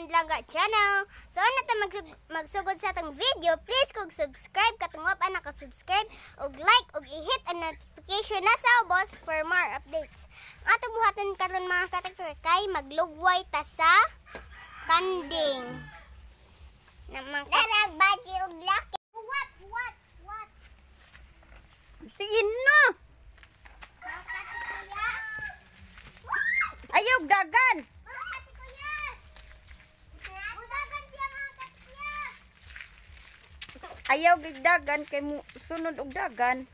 Mandlangga channel. So na ta magsugod sa atong video, please kung subscribe katong wa pa naka-subscribe ug like ug i-hit ang notification na sa ubos for more updates. Ang atong buhaton karon mga katektor kay maglugway ta sa kanding. Darag baji ug laki. What? Sige na. Mga katikuya. Ayaw dagan. Mga katikuya. Udagan siya mga katikuya. Ayaw gigdagan kay mo sunod og dagan.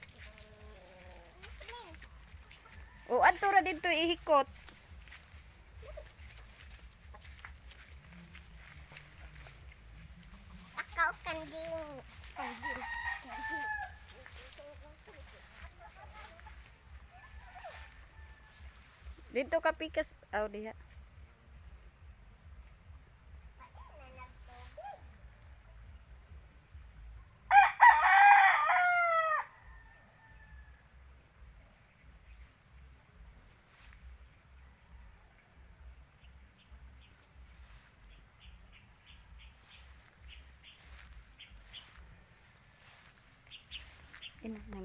O adto ra dito ihikot. Takaw kanding. Dito ka pikas diha. Ina na.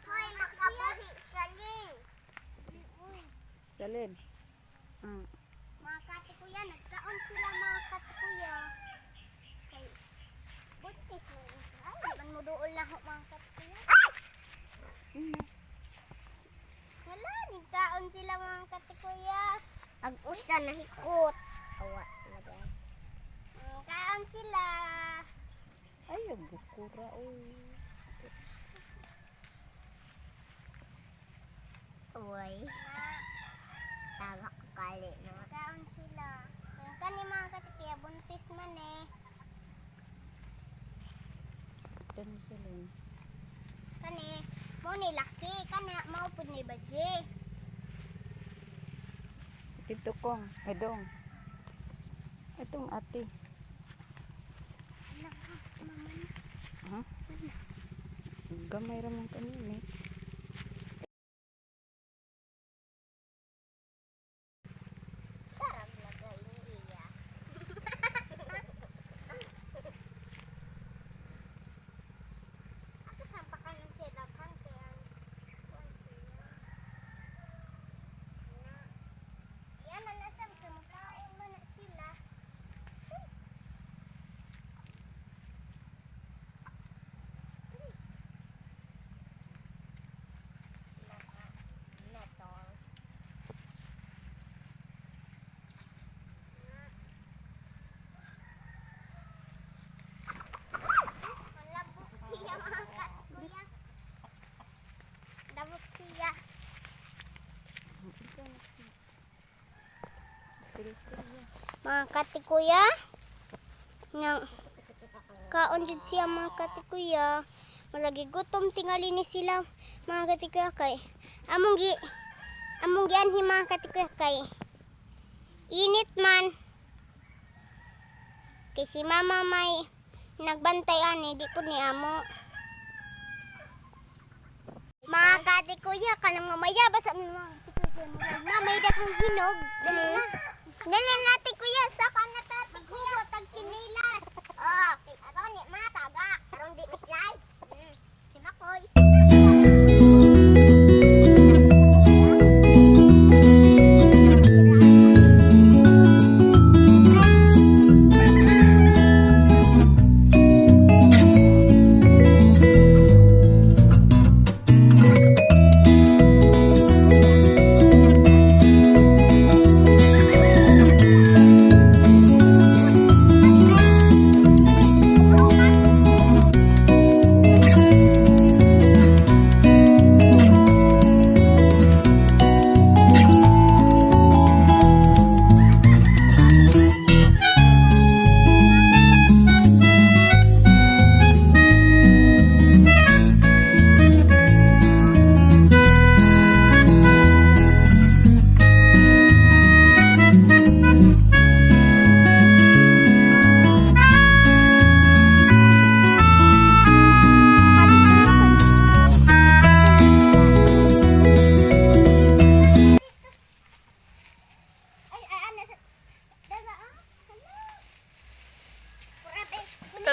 Hoy, makabuhi siya ling. Salin. Mga katikuya, nagkaon sila mga katikuya. Kay buntis mo. Ay, man mo doon lang ho mga katikuya. Hala, nagkaon sila mga katikuya. Ag-usa na hikot. Awa, lagay. Nagkaon sila. Ayaw gukura Uy. Tawa ko kali na. Nagkaon sila. Kung kani mga katikuya, buntis man eh. Dan salin. Kani, mo ni laki. Kani, maupod ni baji. Dito kong, dong. Itong ate. Ha? Gamay ra man kanini. Sarap lagay ni iya. Ako sampakan ng sila kan kaya yan na nasam sa makain mo na sila. Malabok siya mga katikuya. Labok siya. Mga katikuya. Nang kaon jud siya mga katikuya. Malagi gutom tingali ni sila mga katikuya kay among gianhi mga katikuya kay init man. Kay si mama may nagbantay ani di po ni amo. Mga katikuya kanang mamaya basa mi mga katikuya na may dakong hinog. Dali na. Dali natin kuya saka na ta maghugot tag kinilas. Oh, aron ni mataga, aron di mislay. Si Makoy.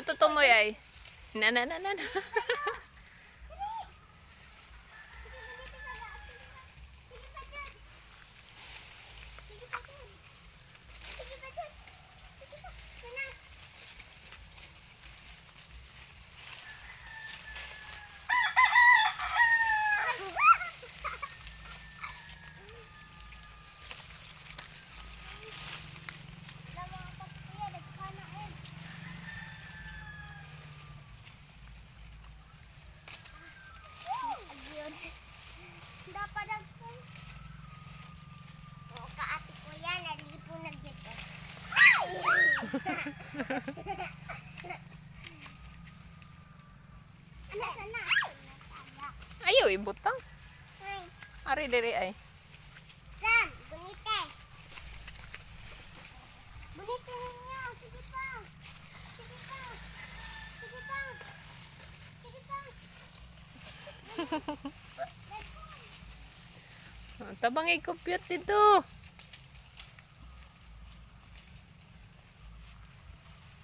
tutumoy ay. Na. Dapat ako. O, kaati ko yan. Nalipo na dito. Ano, sana? Ayaw, ibutang. Ay, Ari diri ay. Sam, bunite. Bunite ninyo. Sige pa. Sige pa. Sige pa. Sige pa. Tabang i-compute dito.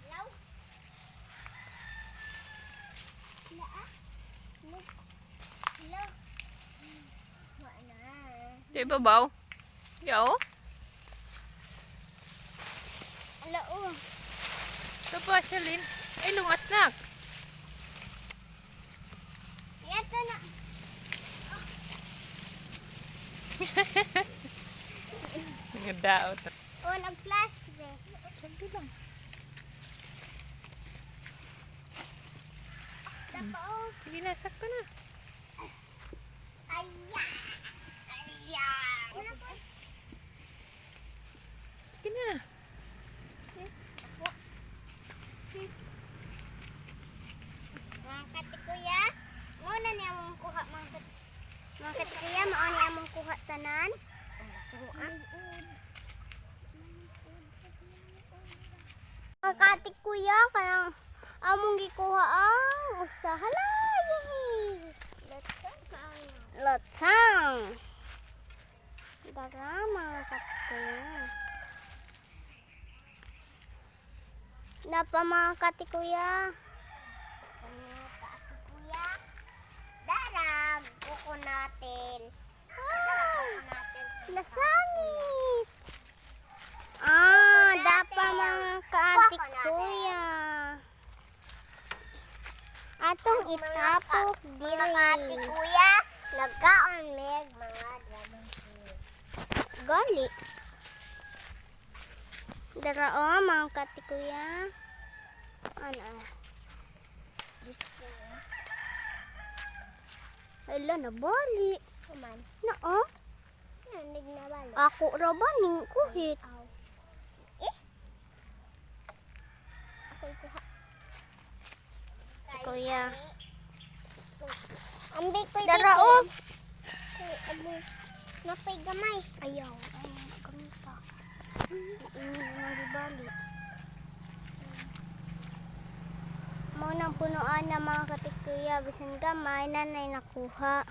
Hello? Hello? Hello? Hello? Wala. Di babaw. Yaw. Hello? Ito pa, Shalin. Ay, lungas na. Ito na. Nagdaot. O, nag-flash eh. Sabi lang. Tapa o. Sige na, sakto na. Ayan. Ayan. Sige na. Mga katikuya, muna niya mong kuha mga katikuya, mao niya mong kuha tanan. Mga katikuya, kaya among gikuha ang usahalay. Lotsang. Dara mga katikuya. Napa mga katikuya. Kuya, darag kuko natin. Nasangit. Dapa mga kaantik kuya. Atong itapok dili. Kaantik kuya, nagkaon meg mga dragon fruit. Gali. Dara o mga kaantik kuya. Ano? Ala, nabali. Kuman. Nao? Nandig nabali. Ako ra ba ning kuhit? Eh? Ako kuha. Kuya. Ambay ko dito. Dara o. Napay gamay. Ayaw. Ay, kamita. Ini nabibali. Mo nang punuan na mga katikuya, bisan gamay na nakuha.